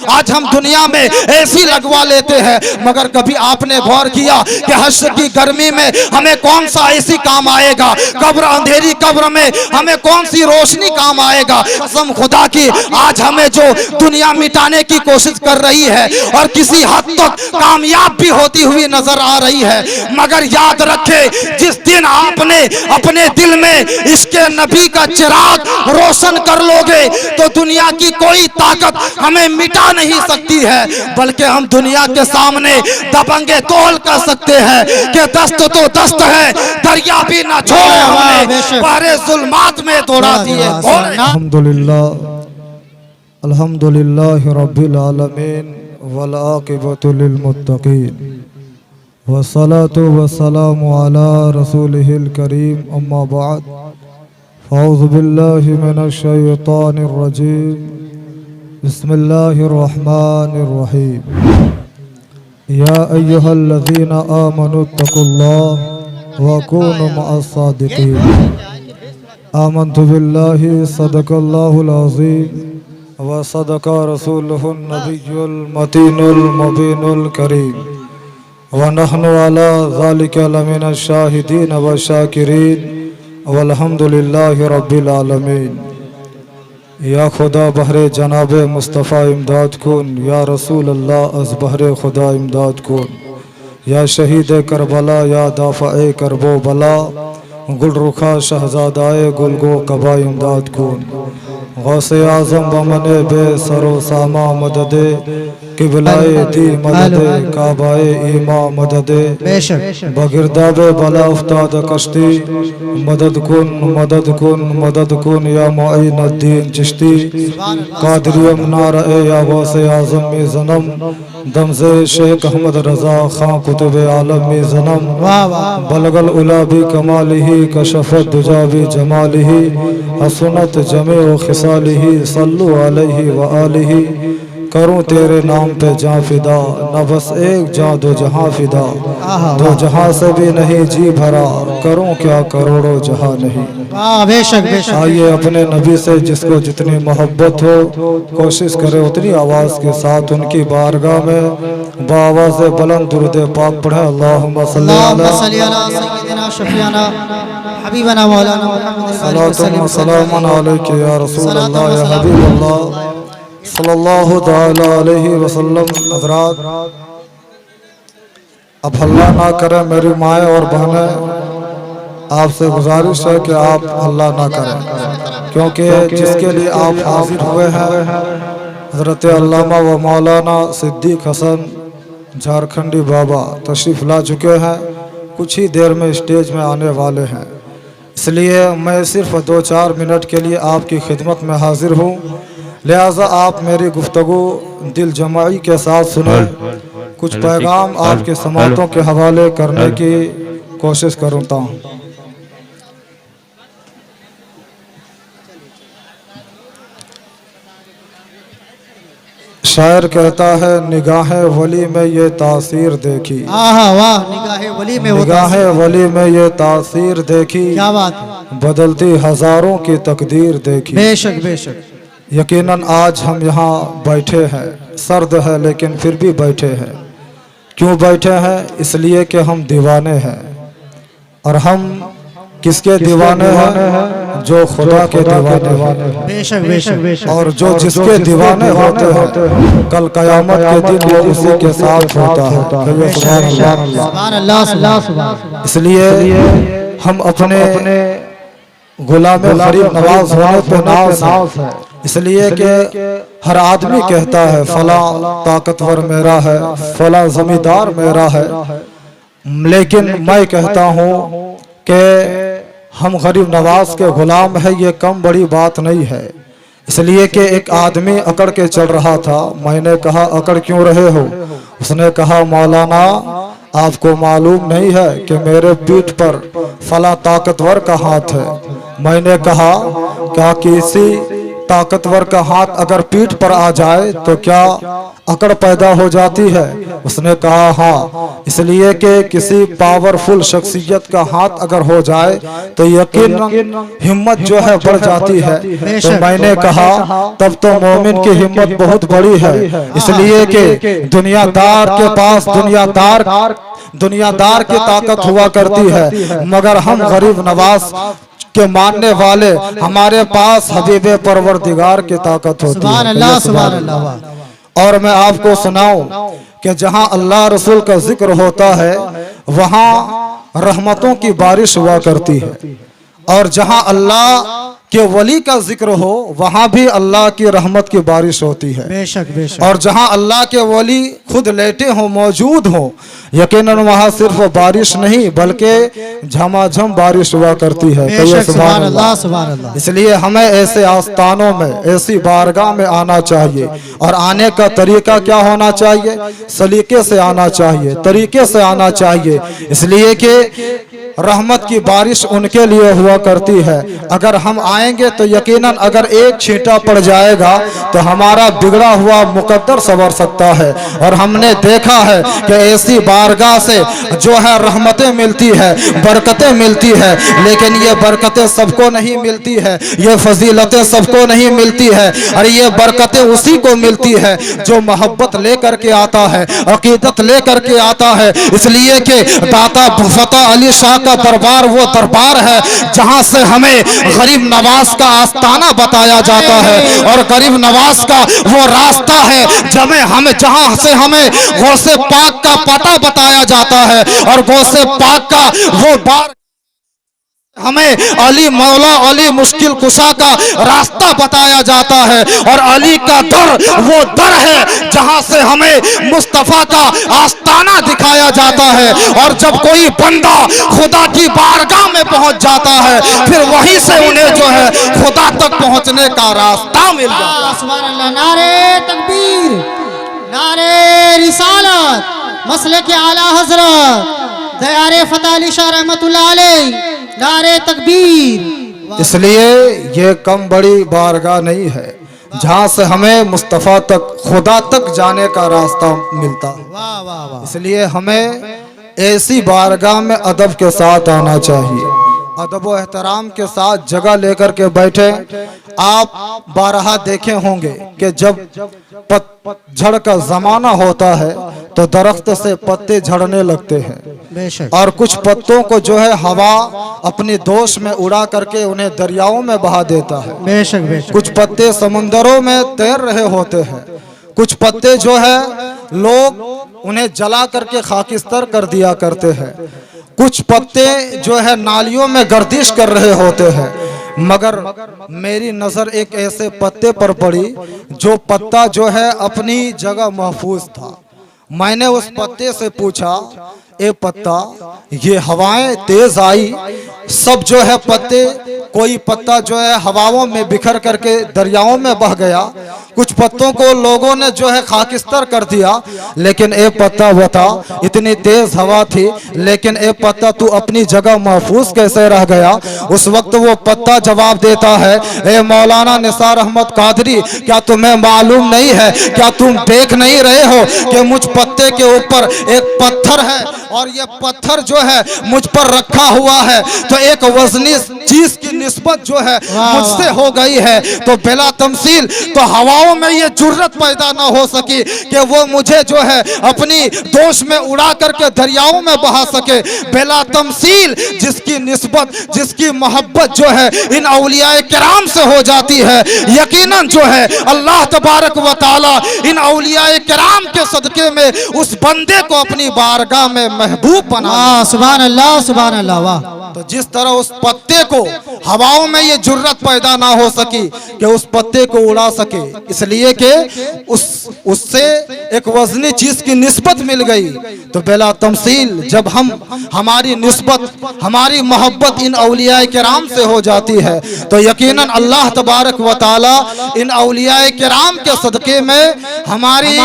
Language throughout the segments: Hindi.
आज हम दुनिया में एसी लगवा लेते हैं, मगर कभी आपने गौर किया कि हश्र की गर्मी में हमें कौन सा एसी काम आएगा? कब्र, अंधेरी कब्र में हमें कौन सी रोशनी काम आएगा? कसम खुदा की, आज हमें जो दुनिया मिटाने की कोशिश कर रही है और किसी हद तक कामयाब भी होती हुई नजर आ रही है, मगर याद रखे, जिस दिन आपने अपने दिल में इसके नबी का चिराग रोशन कर लोगे तो दुनिया की कोई ताकत हमें मिटा नहीं सकती है, बल्कि हम दुनिया के सामने दबंगे तोल कर सकते हैं कि दस्त तो दस्त है, दरिया भी ना छोड़े हमने, बारे जुल्मात में दौड़ा दिए। अल्हम्दुलिल्लाह रब्बिल आलमीन वल आक़िबतु लिल मुत्तक़ीन वस्सलातु वस्सलामु अला रसूलिहिल करीम, अम्मा बाद, फ़अऊज़ु बिल्लाहि मिनश शैतानिर रजीम, बिस्मिल्लाहिर रहमानिर रहीम। या अय्युहल्लज़ीना आमनुत्तक़ुल्लाह व कूनु मअस सादिक़ीन। आमन्तु बिल्लाहि सदक़ल्लाहुल अज़ीम व सदक़ा रसूलुहुन नबियुल मतीनुल मुबीनुल करीम व नहनु अला ज़ालिका लमिनश शाहिदीन व शाकिरीन वल्हम्दुलिल्लाहि रब्बिल आलमीन। या खुदा बहरे जनाब मुस्तफ़ा इमदाद कुन, या रसूल अल्लाह अज़ बहरे खुदा इमदाद कुन, या शहीद करबला, या दाफ़े करबो बला, गुल रुखा शहजादाए गुलगो कबा इमदाद कुन। गौसे आज़म बमने बे सरो सामा मददे, किबलाए दी मददे, काबाए ईमा मददे, बगिरदाबे बला उफ्ताद कश्ती, मदद कुन मदद कुन मदद कुन, या मुईनुद्दीन चिश्ती, कादरियम नारे, या गौसे आज़म में जन्म, दमज़े शेख अहमद रज़ा खां कुतुबे आलम में जन्म, बलगल उला भी कमालिही, कशफत दुजा भी जमालिही, हसनत जमे व खिसालिही, सल्लु अलैहि व आलिही। करूं तेरे नाम पे जां फिदा, न बस एक जां दो जहां फिदा, दो जहां से भी नहीं जी भरा, करूं क्या करोड़ों जहां नहीं। आइए अपने नबी से जिसको जितनी मोहब्बत हो, कोशिश करे उतनी आवाज़ के साथ उनकी बारगाह में बाआवाज़ बुलंद दुरूद पाक पढ़े। अल्लाहुम्मा सल्ली अला सय्यिदिना शफीअना हबीबना मौलाना मुहम्मद सल्लल्लाहु अलैहि या रसूल अल्लाह, या हबीब अल्लाह सल्लल्लाहु ताला अलैहि वसल्लम। हज़रात, अब हल्ला ना करें मेरी माएँ और बहनें, आपसे गुजारिश है कि आप हल्ला ना करें, क्योंकि जिसके लिए आप हाजिर हुए हैं हज़रत अल्लामा व मौलाना सिद्दीक हसन झारखंडी बाबा तशरीफ़ ला चुके हैं, कुछ ही देर में स्टेज में आने वाले हैं। इसलिए मैं सिर्फ 2-4 मिनट के लिए आपकी खिदमत में हाजिर हूँ, लिहाजा आप मेरी गुफ्तगू दिल जमाई के साथ सुने। कुछ पैगाम आपके समातों के हवाले करने की कोशिश करता हूँ। शायर कहता है, निगाहे वली में ये तासीर देखी, निगाहे वली में ये तासीर देखी, क्या बात, बदलती हजारों की तकदीर देखी। बेशक बेशक। यकीनन आज हम यहाँ बैठे हैं, सर्द है लेकिन फिर भी बैठे हैं। क्यों बैठे हैं? इसलिए कि हम दीवाने हैं। और हम किसके दीवाने हैं? जो खुदा के दीवाने हैं। बेशक बेशक बेशक। और जो जिसके दीवाने होते हैं कल कयामत के दिन वो उसी के साथ होता है। इसलिए हम अपने गुलाम गरीब नवाज होने पे नाज है, इसलिए कि हर आदमी कहता है फला ताकतवर मेरा है, फला जमींदार मेरा है, लेकिन मैं कहता हूँ कि हम गरीब नवाज के गुलाम है, ये कम बड़ी बात नहीं है। इसलिए कि एक आदमी अकड़ के चल रहा था, मैंने कहा अकड़ क्यों रहे हो? उसने कहा मौलाना आपको मालूम नहीं है कि मेरे पीठ पर फला ताकतवर का हाथ है। मैंने कहा क्या किसी ताकतवर का हाथ अगर पीठ पर आ जाए तो क्या अकड़ पैदा हो जाती है? उसने कहा हाँ, इसलिए कि किसी पावरफुल शख्सियत का हाथ अगर हो जाए तो यकीन हिम्मत जो है बढ़ जाती है। तो मैंने कहा तब तो मोमिन की हिम्मत बहुत बड़ी है, इसलिए कि दुनियादार के पास दुनियादार की ताकत हुआ करती है, मगर हम गरीब नवाज के मानने वाले हमारे पास हबीबे परवरदिगार की ताकत होती है। सुभान अल्लाह, सुभान अल्लाह। और मैं आपको सुनाऊं कि जहां अल्लाह रसूल का जिक्र होता है वहां रहमतों की बारिश हुआ करती है, और जहां अल्लाह के वली का जिक्र हो वहां भी अल्लाह की रहमत की बारिश होती है। बेशक बेशक। और जहां अल्लाह के वली खुद लेटे हो, मौजूद हो, यकीनन वहां सिर्फ बारिश नहीं बल्कि झमाझम बारिश हुआ करती है। बेशक, सुभान अल्लाह, सुभान अल्लाह। इसलिए हमें ऐसे आस्थानों में, ऐसी बारगाह में आना चाहिए, और आने का तरीका क्या होना चाहिए? सलीके से आना चाहिए, तरीके से आना चाहिए, इसलिए कि रहमत की बारिश उनके लिए हुआ करती है। अगर हम आएंगे तो यकीनन अगर एक छींटा पड़ जाएगा तो हमारा बिगड़ा हुआ मुकद्दर संवर सकता है। और हमने देखा है कि ऐसी बारगाह से जो है रहमतें मिलती है, बरकतें मिलती है, लेकिन ये बरकतें सबको नहीं मिलती है, ये फजीलतें सबको नहीं मिलती है, और ये बरकतें उसी को मिलती है जो मोहब्बत लेकर के आता है, अकीदत लेकर के आता है। इसलिए कि दाता फतेह अली शाह का दरबार वो दरबार है जहां से हमें गरीब नवाज का आस्ताना बताया जाता है, और गरीब नवाज का वो रास्ता है जहां से हमें गौसे पाक का पता बताया जाता है, और गौसे पाक का वो बार हमें अली मौला अली मुश्किल कुशा का रास्ता बताया जाता है, और अली का दर वो दर है जहां से हमें मुस्तफा का आस्ताना दिखाया जाता है। और जब कोई बंदा खुदा की बारगाह में पहुंच जाता है फिर वहीं से उन्हें जो है खुदा तक पहुंचने का रास्ता मिल जाता है। सुभान अल्लाह। नारे तकबीर, नारे रिसालत, मसले के आला हजरत दयारे फतेह अली शाह रहमतुल्लाह अलैह, नारे तकबीर। इसलिए ये कम बड़ी बारगाह नहीं है जहां से हमें मुस्तफा तक, खुदा तक जाने का रास्ता मिलता। वाह वाह वाह। इसलिए हमें ऐसी बारगाह में अदब के साथ आना चाहिए, अदब व एहतराम के साथ जगह लेकर के बैठे। आप बारहा देखे होंगे कि जब पतझड़ का जमाना होता है तो दरख्त से पत्ते झड़ने लगते हैं, बेशक। और कुछ पत्तों को जो है हवा अपनी दोष में उड़ा करके उन्हें दरियाओं में बहा देता है। बेशक बेशक। कुछ पत्ते समुंदरों में तैर रहे होते हैं, कुछ पत्ते जो है लोग उन्हें जला करके खाकिस्तर कर दिया करते हैं, कुछ पत्ते जो है नालियों में गर्दिश कर रहे होते हैं। मगर मेरी नजर एक ऐसे पत्ते पर पड़ी जो पत्ता जो है अपनी जगह महफूज था। मैंने उस पत्ते से पूछा, ए पत्ता, ये हवाएं तेज आई, सब जो है पत्ते, कोई पत्ता जो है हवाओं में बिखर करके दरियाओं में बह गया, कुछ पत्तों को लोगों ने जो है खाकिस्तर कर दिया, लेकिन ए पत्ता बता, इतनी तेज हवा थी लेकिन ए पत्ता तू अपनी जगह महफूज कैसे रह गया? उस वक्त वो पत्ता जवाब देता है, ए मौलाना निसार अहमद कादरी, क्या तुम्हें मालूम नहीं है, क्या तुम देख नहीं रहे हो कि मुझ पत्ते के ऊपर एक पत्थर है, और ये पत्थर जो है मुझ पर रखा हुआ है, तो एक वजनी चीज की निस्बत जो है मुझसे हो गई है, तो बिला तमसील तो हवाओं में ये जुर्रत पैदा ना हो सकी कि वो मुझे जो है अपनी दोष में उड़ा करके दरियाओं में बहा सके। बिला तमसील जिसकी निस्बत, जिसकी मोहब्बत जो है इन औलियाए किराम से हो जाती है, यकीनन जो है अल्लाह तबारक व तआला इन औलियाए किराम के सदके में उस बंदे को अपनी बारगाह में महबूब बना। सुभान अल्लाह, सुभान अल्लाह। वाह। तो जिस तरह उस पत्ते को हवाओं में ये जुर्रत पैदा ना हो सकी कि उस पत्ते को उड़ा सके, इसलिए कि उससे एक वजनी चीज की निस्बत मिल गई, तो बिला तमसील जब हमारी निस्बत, हमारी मोहब्बत इन औलियाए किराम से हो जाती है तो यकीनन अल्लाह तबारक व तआला इन औलियाए किराम के सदके में हमारी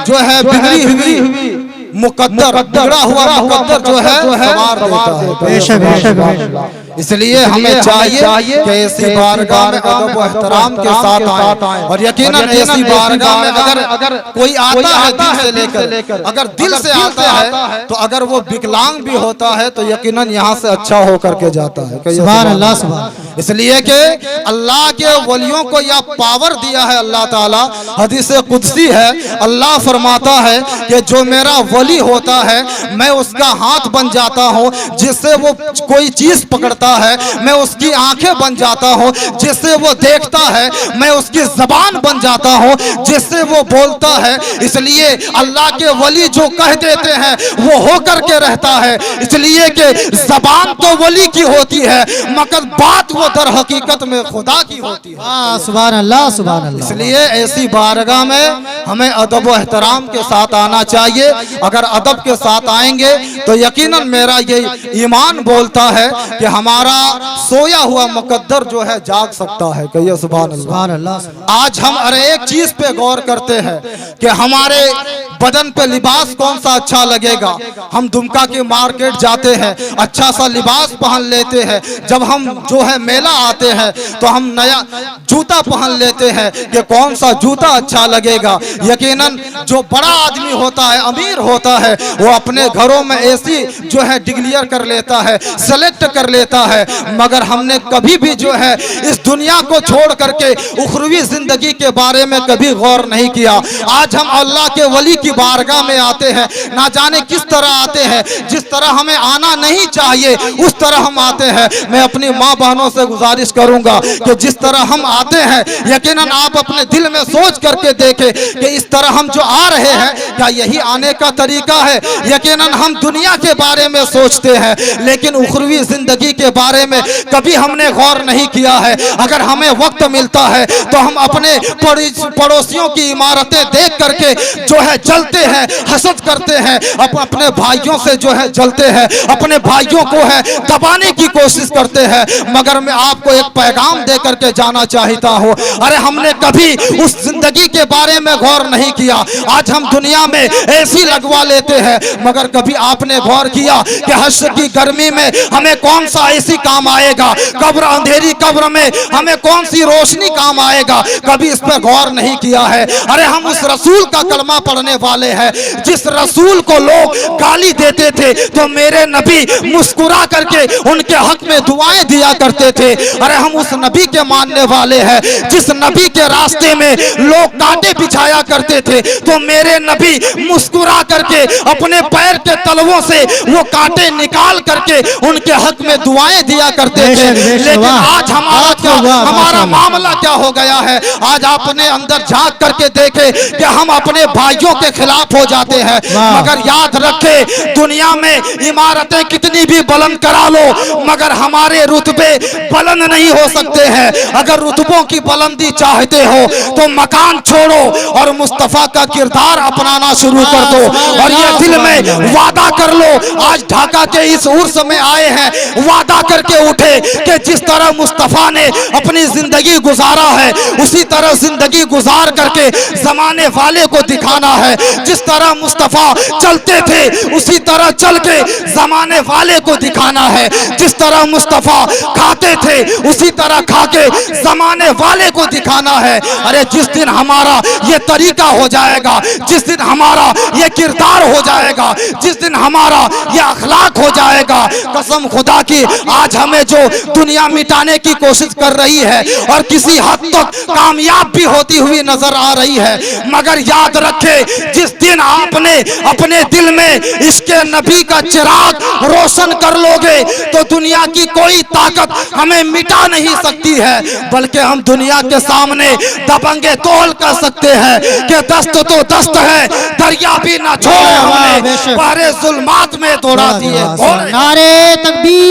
जो है बिगड़ी हुई मुकद्दर, बिगड़ा हुआ मुकद्दर जो है संवार देता है। बेशक बेशक। इसलिए हमें चाहिए कि ऐसी बारगाह में अदब व एहतराम के साथ आए। और यकीनन ऐसी बारगाह में अगर कोई आता है दिल से लेकर, अगर दिल से आता है तो अगर वो विकलांग भी होता है तो यकीनन यहाँ से अच्छा होकर के जाता है। सुभान अल्लाह, सुभान। इसलिए कि अल्लाह के वलियों को यह पावर दिया है अल्लाह ताला। हदीस कुदसी है, अल्लाह फरमाता है कि जो मेरा वली होता है मैं उसका हाथ बन जाता हूँ जिससे वो कोई चीज पकड़ता है, मैं उसकी आंखें बन जाता हूँ जिससे वो देखता है, मैं उसकी जबान बन जाता हूँ जिससे वो बोलता है। इसलिए अल्लाह के वली जो कह देते हैं वो होकर के रहता है। इसलिए कि जबान तो वली की होती है मगर बात वो दर हकीकत में खुदा की होती है। सुभान अल्लाह, सुभान अल्लाह। इसलिए ऐसी बारगाह में हमें अदब व एहतराम के साथ आना चाहिए। अगर अदब के साथ आएंगे तो यकीनन मेरा ये ईमान बोलता है कि हमारा सोया हुआ मुकद्दर जो है जाग सकता है। कहिए सुभान अल्लाह। सुभान अल्लाह। आज हम हर एक चीज पे गौर करते हैं कि हमारे बदन पे लिबास कौन सा अच्छा लगेगा। हम दुमका की मार्केट जाते हैं, अच्छा सा लिबास पहन लेते हैं। जब हम जो है मेला आते हैं तो हम नया जूता पहन लेते हैं कि कौन सा जूता अच्छा लगेगा। यकीनन जो बड़ा आदमी होता है, अमीर होता है, वो अपने घरों में एसी जो है डिक्लेयर कर लेता है, सेलेक्ट कर लेता है। मगर हमने कभी भी जो है इस दुनिया को छोड़ करके उखरवी जिंदगी के बारे में कभी गौर नहीं किया। आज हम अल्लाह के वली की बारगाह में आते हैं, ना जाने किस तरह आते हैं, जिस तरह हमें आना नहीं चाहिए उस तरह हम आते हैं। मैं अपनी माँ बहनों से गुजारिश करूंगा कि जिस तरह हम आते हैं यकीनन आप अपने दिल में सोच करके देखें कि इस तरह हम जो आ रहे हैं क्या यही आने का तरीका है। यकीनन हम दुनिया के बारे में सोचते हैं लेकिन उखरवी जिंदगी के बारे में कभी हमने गौर नहीं किया है। अगर हमें वक्त मिलता है तो हम अपने पड़ोसियों की इमारतें देख करके जो है जलते हैं, हसद करते हैं, अपने भाइयों से जो है जलते हैं, अपने भाइयों को है दबाने की कोशिश करते हैं। मगर मैं आपको एक पैगाम दे करके जाना चाहता हूँ, अरे हमने कभी उस जिंदगी के बारे में गौर नहीं किया। आज हम दुनिया में एसी लगवा लेते हैं मगर कभी आपने गौर किया कि हश्र की गर्मी में हमें कौन सा एसी काम आएगा, कब्र अंधेरी कब्र में हमें कौन सी रोशनी काम आएगा, कभी इस पर गौर नहीं किया है। अरे हम उस रसूल का कलमा पढ़ने वाले हैं जिस रसूल को लोग गाली देते थे तो मेरे नबी मुस्कुरा करके उनके हक में दुआएं दिया करते थे। अरे हम उस नबी के मानने वाले हैं जिस नबी के रास्ते में लोग कांटे बिछाया करते थे तो मेरे नबी मुस्कुरा करके अपने पैर के तलवों से वो कांटे निकाल करके उनके हक में दुआएं दिया करते थे। लेकिन आज हमारा मामला क्या हो गया है। आज आपने अंदर झांक करके देखे कि हम अपने भाइयों के खिलाफ हो जाते हैं। मगर याद रखे दुनिया में इमारतें कितनी भी बुलंद करा लो मगर हमारे रुतबे बुलंद नहीं हो सकते हैं। अगर रुतबों की बुलंदी चाहते हो तो मकान छोड़ो और मुस्तफा का किरदार अपनाना शुरू कर दो और ये दिल में वादा कर लो। आज ढाका के इस उर्स में आए हैं, वादा करके उठे कि जिस तरह मुस्तफा ने अपनी जिंदगी गुजारा है उसी तरह जिंदगी गुजार करके जमाने वाले को दिखाना है। जिस तरह मुस्तफा चलते थे उसी तरह चल के जमाने वाले को दिखाना है। जिस तरह मुस्तफा खाते थे उसी तरह खा के जमाने वाले को दिखाना है। अरे जिस दिन हमारा ये तरीका हो जाएगा, जिस दिन हमारा ये किरदार हो जाएगा, जिस दिन हमारा ये अखलाक हो जाएगा, कसम खुदा की आज हमें जो दुनिया मिटाने की कोशिश कर रही है और किसी हद तक कामयाब भी होती हुई नजर आ रही है, मगर याद रखे जिस दिन आपने अपने दिल में इसके नबी का चिराग रोशन कर लोगे तो दुनिया की कोई ताकत हमें मिटा नहीं सकती है। बल्कि हम दुनिया के सामने दबंगे तोल कर सकते हैं कि दस्त तो दस्त है, दरिया भी ना छोड़े हमने, बारे जुल्मात में दौड़ा दिए। नारे तकबीर।